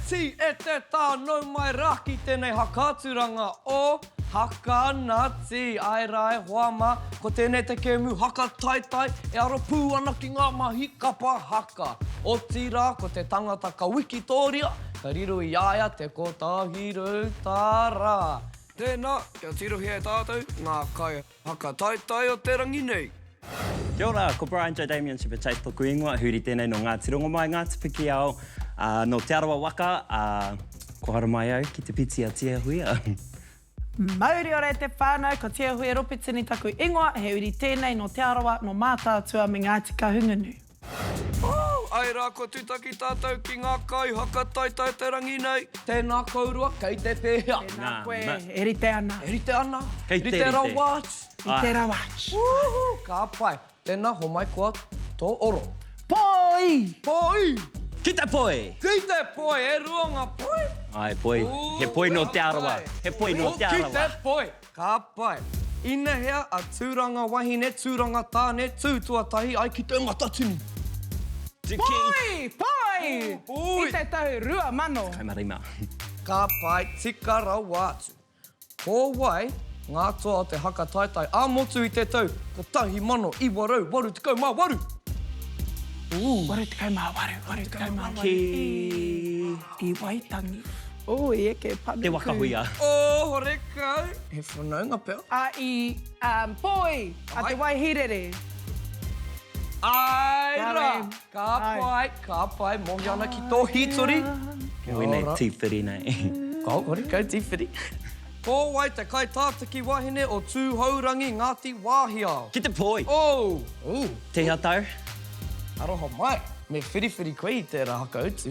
Ngāti e te tānou mai rā ki tēnei hakaturanga o Haka Ngāti. Ai rai hoama, ko tēnei te kēmu haka taitai e aro pū ana ki ngā mahi kapa haka. O tira ko te tangata ka Wikitoria, ka riro i aia te kotahiru tāra. Tēnā, kia tirohi e tātou, ngā kai haka taitai o te rangi nei. Kia ora, ko Brian J. Damien Chipachai toku ingoa, huri tēnei no Ngāti Rongo mai, Ngāti Piki ao, no Te Arawa Waka, ko hara mai au ki te piti a Tia Huia. Mauri ora e te whānau, ko Tia Huia Ropitini taku ingoa, he uri tēnei no Te Arawa, no Mātātua me Ngāti Kahungunu. Ai rā, ko tūtaki tātou ki ngā kai haka taitai te rangi nei. Tēnā kaurua, kei te pēhea. Nā koe, erite ana. Erite ana. Kei te Rite rite. rawāch. Rite rawāch. Ka pai, tēnā homai kua tō oro. Poi! Poi! Ki te poi! Ki te poi, e ruanga poi. Ai, poi. He poi no Te Arawa. He poi no Te Ki Arawa. te poi. Ka pai. Ina hea a tūranga wahine, tūranga tāne, tūtuatahi ai ki te matatini. Poi! Poi! Poi! I te tau rua mano. Kai marima. Ka pai, tika rau atu. Ko wai, ngā toa o te haka taitai, a motu i te tau, ko tahi mano, i warau, waru te kau mā waru. Waru te kai mā waru, waru te kai mā waru. Ki... I Waitangi. O, i eke panuku. Te waka huia. O, hore kau. He whanaunga pēr. A i Poi, a te Waihirere. Ai Kia rā, ora. ka pai, mohi ana ki tō hitori. Oi nei, tīwhiri nei. Kau, hore kau, tīwhiri. Ko wai te kai tātaki wahine o tūhaurangi Ngāti Wāhiao. Ki te poi. O, Te hea tau. aroha mai. Me whiriwhiri koe i tērā haka utu.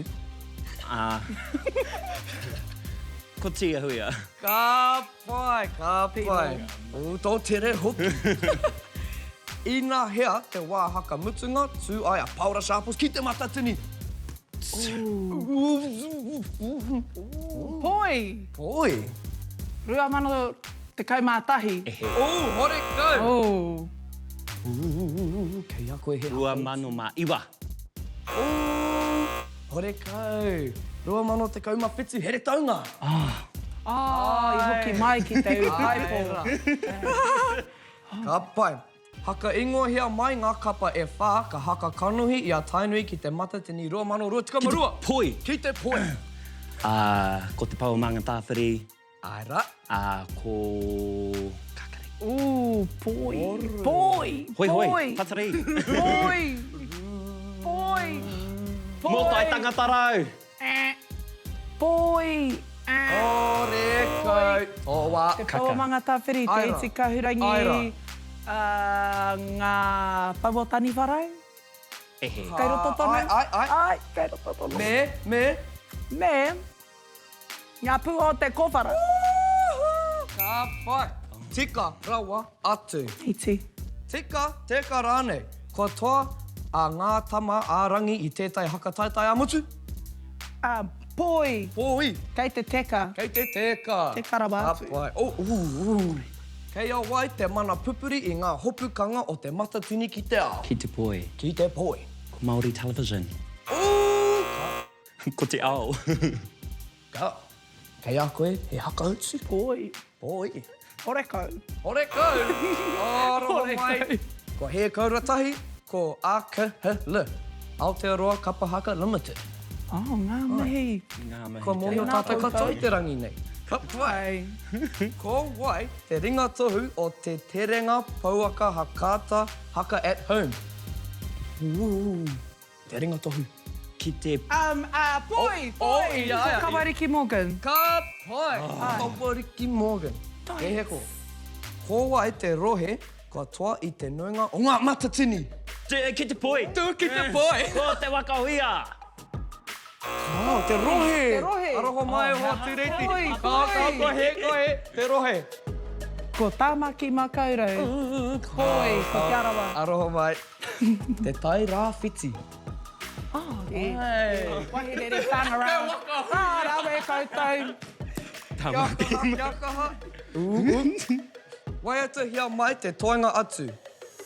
Ko Tia Huia. Ka pai, ka pai. O, tō tere hoki. Ina hea te wā haka mutunga, tū ai a Paura Sharples ki te matatini. Poi! Oi. Rua mano te kai mātahi. O, hore kau. Oh. Kei a koe he Rua mano mā iwa. O, hore kau. Rua mano te kauma whitu, here taunga. I hoki mai ki te ukaipo. Ka pai. Haka ingoa hea mai ngā kapa e whā, ka haka kanohi i a tainui ki te matatini rua mano rua tika marua. Poi. Ki te poi. Ko te pau manga tāwhiri. Ai rā. Ko... Kakari. Poi. Poi. Hoi hoi, Poi. patari. Poi. Poi. Mō tai tangata rau. Poi. Hore kau. O wā. Te pauamanga tāwhiri, te Aira. iti kahurangi. Aira. Ngā pauatani wharau. Ehe. Kai roto tonu. Ai. Ai, kai roto tonu. Me. Ngā pū o te kōwhara. Ka pai. Tika rawa atu. Iti. Teka rānei. Ko toa a ngā tama ārangi i tētai haka taitai a mutu. Poi. Poi. Kei te teka. Kei te teka. Teka rawa atu. Ka pai. Kei a wai te mana pupuri i ngā hopukanga o te matatini ki te ao. Ki te poi. Ki te poi. Ko Māori Television. Ko te ao. Ka. Kei a koe he haka utu. Poi. Poi. Hore kau. Hore kau. Aroha mai. Ko he kauratahi, ko AKHL. Aotearoa Kapa Haka Limited. Ngā mihi. Ngā mihi. Ko mohi o Tēnā tātou koutou. katoa i te rangi nei. Ka pai. Ko wai, te ringa tohu o te terenga pauaka hakata haka at home. Te ringa tohu. Ki te... Poi. Oh, ia. Ko Kawariki Morgan. Ka pai. Kawariki Morgan. E he ko. Ko wai te rohe, ko toa i te nuinga o ngā matatini. Ki te poi. Ki te pai. Ko te waka huia. Te rohe. Te rohe. Aroha mai hoa tu reiti. Poi, Ka poi. kohe. Te rohe. Ko tāmaki makaurau. Poi, ko te arawa. Aroha mai. Te tai rā whiti. Wahirere whangarau. Rawe koutou. Kia kaha. Wai atu hia mai te toinga atu.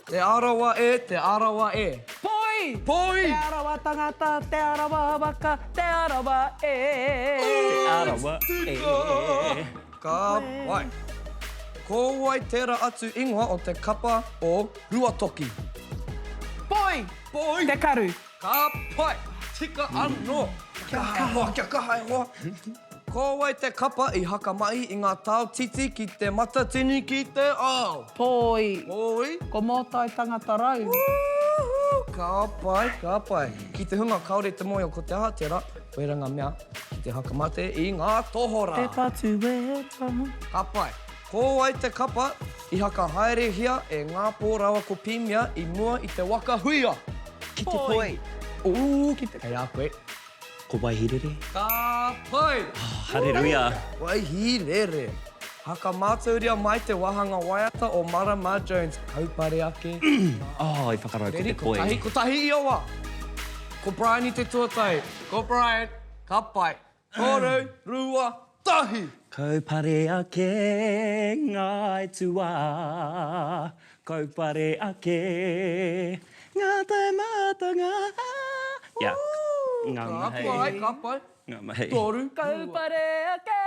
Te arawa e. Poi! Poi! Poi! Te arawa tangata, te arawa waka, te arawa e. Te arawa e. Ka pai. Ko wai tera atu ingoa o te kapa o Ruatoki. Poi! Poi! Te karu. Ka pai. Tika anō. Kia kaha e hoa. Ko wai te kapa i haka mai i ngā tau titi ki te matatini ki te ao. Poi! Poi! Ko mōtai tangata rau. Ka pai, ka pai. Ki te hunga kaore te moe o ko te ahatera, koeranga mea ki te hakamate i ngā tohora. Te tatu e tā. Ka pai. Ko wai te kapa i haka haere hia e ngā pōrawa ko pīmia i mua i te waka huia. Ki te poi. Ki te Hei a koe. Ko Waihirere. Ka pai. Hareruia. Waihirere. Haka mātauria mai te wahanga waiata o Marama Jones. Kaupare ake. Oh, i whakarau ko te poi. Ko tahi i awa. Ko Brian i te tuatai. Ko Brian. Ka pai. Kōreu, rua, tahi. Kaupare ake ngai tua. Kaupare ake ngā taimatanga. Ia. Ngā Ka mahei. pai, ka pai. Ngā mahei. Toru. kaupare ake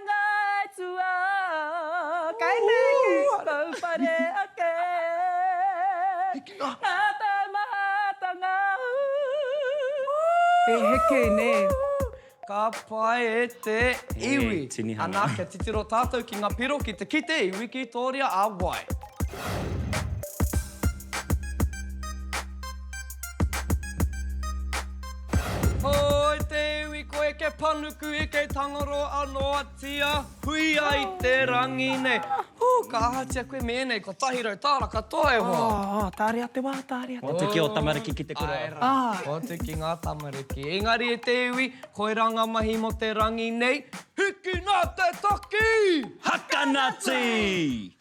ngai tua. Kai te kaupare ake. Ngā taimatanga. E heke ne. Ka pai e te iwi. tinihanga. Anā, kia titiro tātou ki ngā piro ki te kite iwi ki tōria a wai. Hoi te iwi koe ke panuku i ke tangaro anō atia. Hui ai te rangi nei. Ka ahatia koe mēnei, ko tahirau tāra katoa e hoa. Oh, tāre te wā, tāre O te ki o tamariki ki te kura. Ah. Ko te ki ngā tamariki. Engari e te iwi, koe ranga mahi mo te rangi nei. Hiki nā te taki! Hakanati!